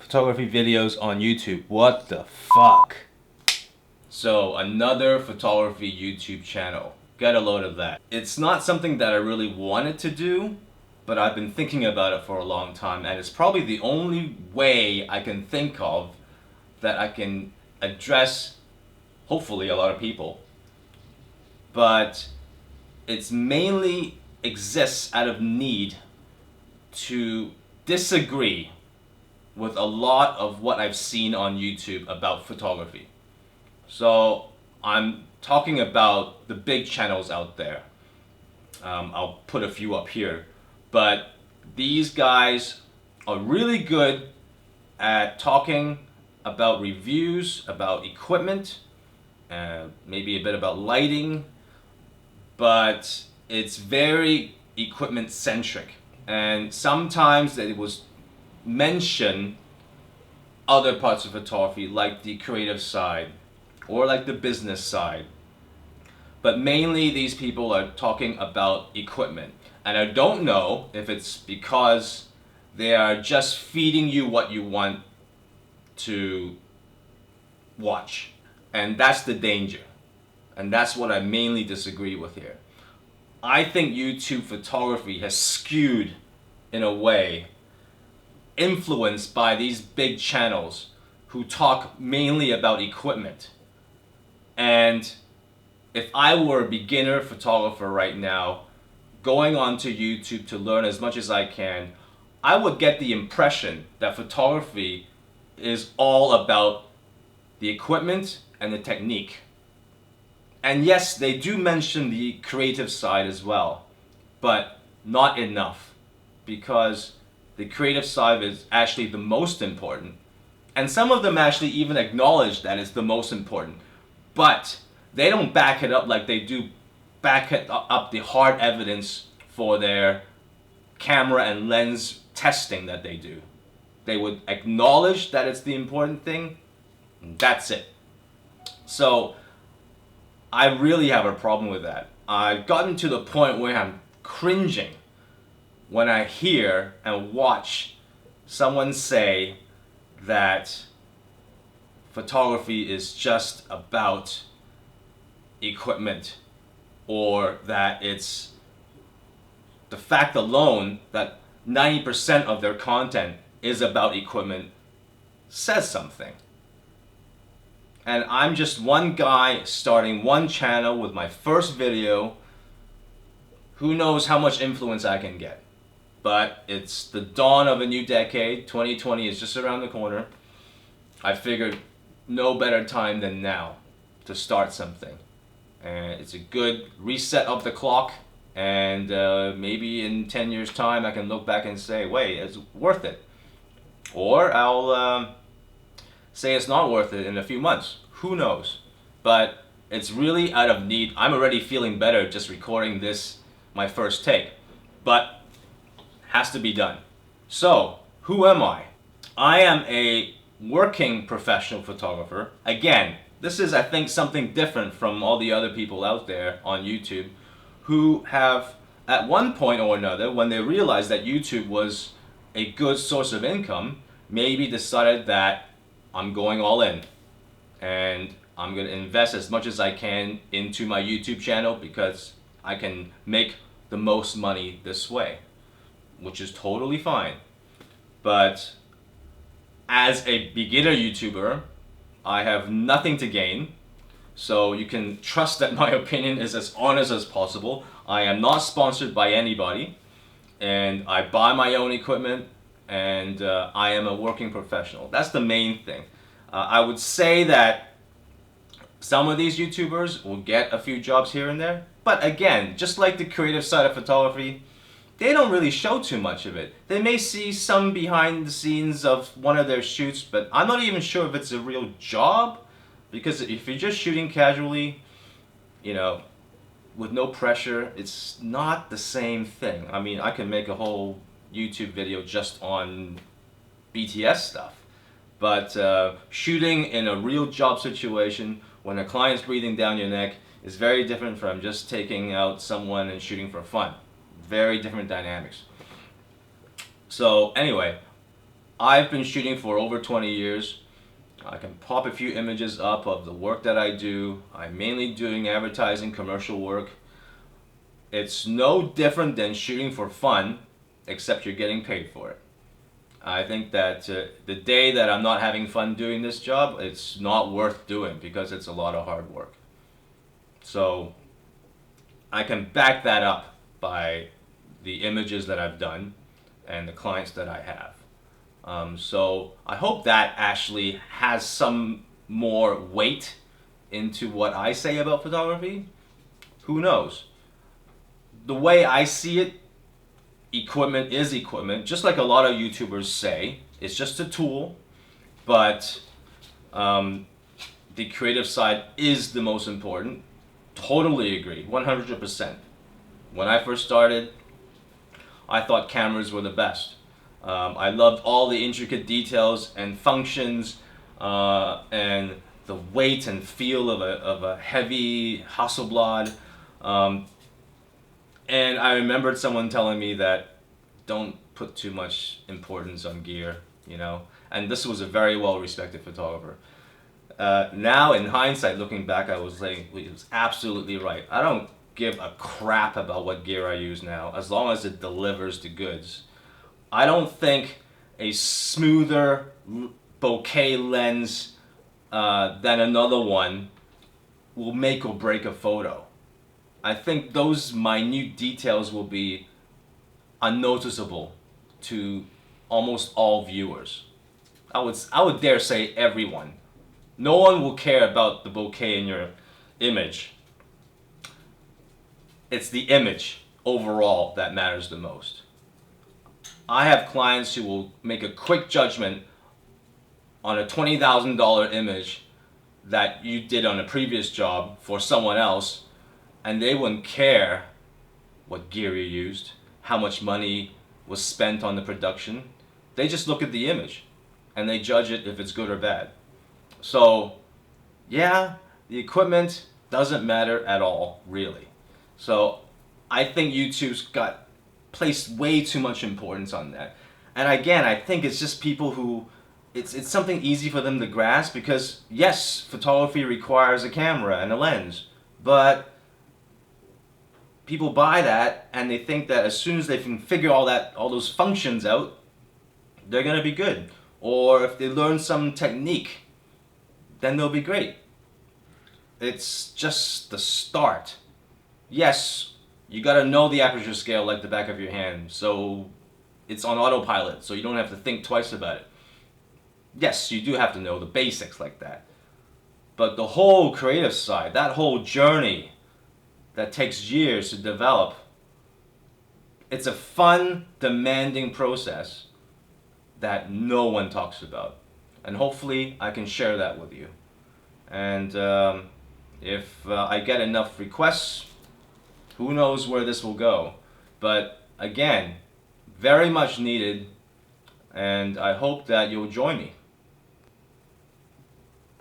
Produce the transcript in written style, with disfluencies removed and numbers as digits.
photography videos on YouTube. What the fuck? So another photography YouTube channel. Get a load of that. It's not something that I really wanted to do, but I've been thinking about it for a long time, and it's probably the only way I can think of that I can address, hopefully, a lot of people. But it's mainly exists out of need to disagree with a lot of what I've seen on YouTube about photography. So I'm talking about the big channels out there. I'll put a few up here, but these guys are really good at talking about reviews, about equipment, maybe a bit about lighting, but it's very equipment centric, and sometimes it was mention other parts of photography like the creative side or like the business side, but mainly these people are talking about equipment. And I don't know if it's because they are just feeding you what you want to watch, and that's the danger, and that's what I mainly disagree with here. I think YouTube photography has skewed in a way, influenced by these big channels who talk mainly about equipment. And if I were a beginner photographer right now, going onto YouTube to learn as much as I can, I would get the impression that photography is all about the equipment and the technique. And yes, they do mention the creative side as well, but not enough, because the creative side is actually the most important. And some of them actually even acknowledge that it's the most important, but they don't back it up like they do back it up the hard evidence for their camera and lens testing that they do. They would acknowledge that it's the important thing, and that's it. So I really have a problem with that. I've gotten to the point where I'm cringing when I hear and watch someone say that photography is just about equipment, or that it's the fact alone that 90% of their content is about equipment says something. And I'm just one guy starting one channel with my first video. Who knows how much influence I can get? But it's the dawn of a new decade. 2020 is just around the corner. I figured no better time than now to start something. And it's a good reset of the clock. And maybe in 10 years' time I can look back and say, wait, it's worth it. Or I'll say it's not worth it in a few months. Who knows? But it's really out of need. I'm already feeling better just recording this, my first take. But has to be done. So, who am I? I am a working professional photographer. Again, this is, I think, something different from all the other people out there on YouTube who have, at one point or another, when they realized that YouTube was a good source of income, maybe decided that I'm going all in and I'm going to invest as much as I can into my YouTube channel because I can make the most money this way, which is totally fine. But as a beginner YouTuber, I have nothing to gain, so you can trust that my opinion is as honest as possible. I am not sponsored by anybody, and I buy my own equipment, and I am a working professional. That's the main thing. I would say that some of these YouTubers will get a few jobs here and there, but again, just like the creative side of photography, they don't really show too much of it. They may see some behind the scenes of one of their shoots, but I'm not even sure if it's a real job, because if you're just shooting casually, you know, with no pressure, it's not the same thing. I mean, I can make a whole YouTube video just on BTS stuff, but shooting in a real job situation when a client's breathing down your neck is very different from just taking out someone and shooting for fun. Very different dynamics. So anyway, I've been shooting for over 20 years. I can pop a few images up of the work that I do. I'm mainly doing advertising, commercial work. It's no different than shooting for fun, except you're getting paid for it. I think that the day that I'm not having fun doing this job, it's not worth doing because it's a lot of hard work. So I can back that up by the images that I've done and the clients that I have. So I hope that actually has some more weight into what I say about photography. Who knows? The way I see it, equipment is equipment, just like a lot of YouTubers say. It's just a tool, but the creative side is the most important. Totally agree, 100%. When I first started, I thought cameras were the best. I loved all the intricate details and functions and the weight and feel of a heavy Hasselblad. And I remembered someone telling me that don't put too much importance on gear, you know. And this was a very well-respected photographer. Now, in hindsight, looking back, I was like, he was absolutely right. I don't give a crap about what gear I use now, as long as it delivers the goods. I don't think a smoother bokeh lens than another one will make or break a photo. I think those minute details will be unnoticeable to almost all viewers. I would dare say everyone. No one will care about the bokeh in your image. It's the image overall that matters the most. I have clients who will make a quick judgment on a $20,000 image that you did on a previous job for someone else, and they wouldn't care what gear you used, how much money was spent on the production. They just look at the image and they judge it if it's good or bad. So yeah, the equipment doesn't matter at all, really. So I think YouTube's got placed way too much importance on that. And again, I think it's just people who it's something easy for them to grasp because yes, photography requires a camera and a lens, but people buy that and they think that as soon as they can figure all those functions out, they're gonna be good. Or if they learn some technique, then they'll be great. It's just the start. Yes, you gotta know the aperture scale like the back of your hand, so it's on autopilot, so you don't have to think twice about it. Yes, you do have to know the basics like that. But the whole creative side, that whole journey that takes years to develop, it's a fun, demanding process that no one talks about. And hopefully I can share that with you. And if I get enough requests, who knows where this will go. But again, very much needed, and I hope that you'll join me.